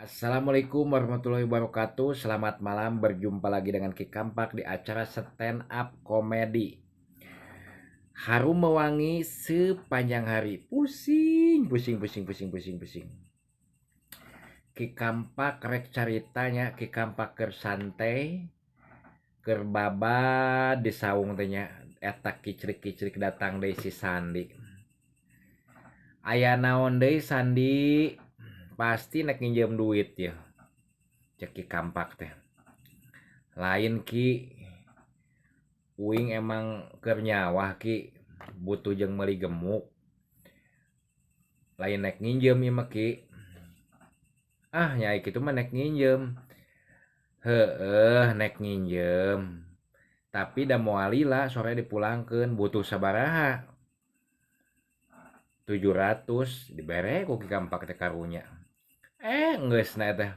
Assalamualaikum warahmatullahi wabarakatuh. Selamat malam, berjumpa lagi dengan Ki Kampak di acara stand up komedi. Harum mewangi sepanjang hari. Pusing, pusing, pusing, pusing, pusing, pusing. Ki Kampak rek caritanya, Ki Kampak keur santai, keur babad di saung teh nya. Eta kicrik-kicrik datang deui si Sandi. Aya naon deui Sandi? Pasti nek nginjem duit ya. Cek Ki Kampak teh. Lain Ki, uing emang keur nyawah Ki, butuh jeung meuli gemuk. Lain nek nginjem ieu mah Ki. Nyai kitu mah nek nginjem. Heueuh nek nginjem. Tapi da moal lila sore dipulangkeun, butuh sabaraha? 700 dibere ku Ki Kampak teh karunya. Geus na eta.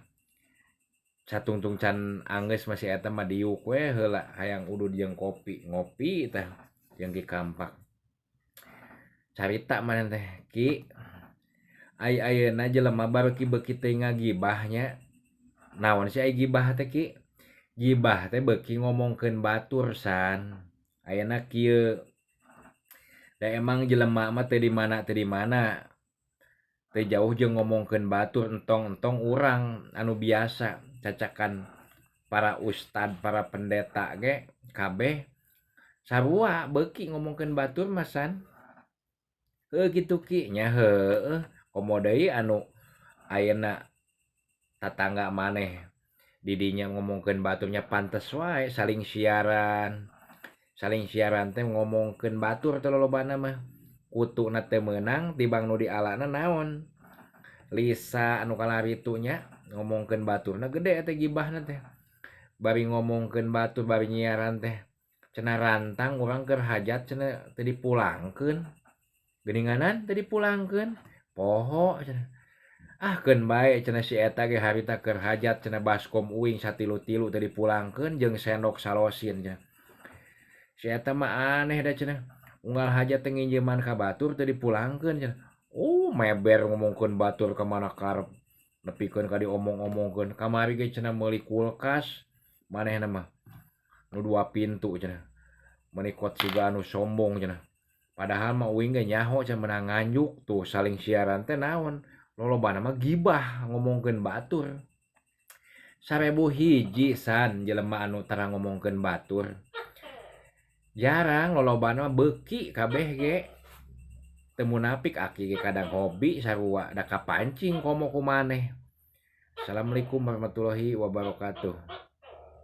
Satungtung can anggeus masih eta mah diuk we heula hayang udud jeung kopi, ngopi teh jeung Ki Kampak. Carita maneh teh, Ki. Ayeuna jelema beuki teu ngagibah nya. Naon sih ai gibah teh Ki? Gibah teh beuki ngomongkeun batur san. Ayeuna kieu. Da emang jelema mah teu di mana. Teu jauh jeung ngomongkeun batur entong-entong urang anu biasa cacakan para ustad, para pendeta ge kabeh sarua beuki ngomongkeun batur mah san. Kitu Ki nya heueuh. Komo deui anu ayeuna tatangga maneh di dinya ngomongkeun baturnya pantes wae saling siaran. Saling siaran teh ngomongkeun batur teh lolobana mah. Kutuna teu meunang tibang nu dialana naon? Lisa anu kalaritunya ngomongkeun baturna gede teh gibahna teh. Bari ngomongkeun batur bari nyiaran teh. Cenah rantang urang keur hajat cenah teu dipulangkeun. Geuninganan teu dipulangkeun. Poho cenah. Keun bae cenah si eta ge harita keur hajat cenah baskom uing satilu-tilu teu dipulangkeun jeung sendok salosin cenah. Si eta mah aneh da cenah. Unggal hajat teh nginjeman ka batur teu dipulangkeun cenah. Meber ngomongkeun batur ka mana karep. Nepikeun ka diomong-omongkeun. Kamari ge cenah meuli kulkas. Manehna mah nu 2 pintu cenah. Menikot siga anu sombong cenah. Padahal mah uing ge nyaho cenah meunang nganjuk tuh saling siaran teh naon? Lolobana mah gibah ngomongkeun batur. 1000 hiji san jelema anu tara ngomongkeun batur. Jarang lolobana mah beuki kabeh ge. Teu munapik aki ge kadang hobi sarua da kapancing komo ku maneh. Assalamualaikum warahmatullahi wabarakatuh.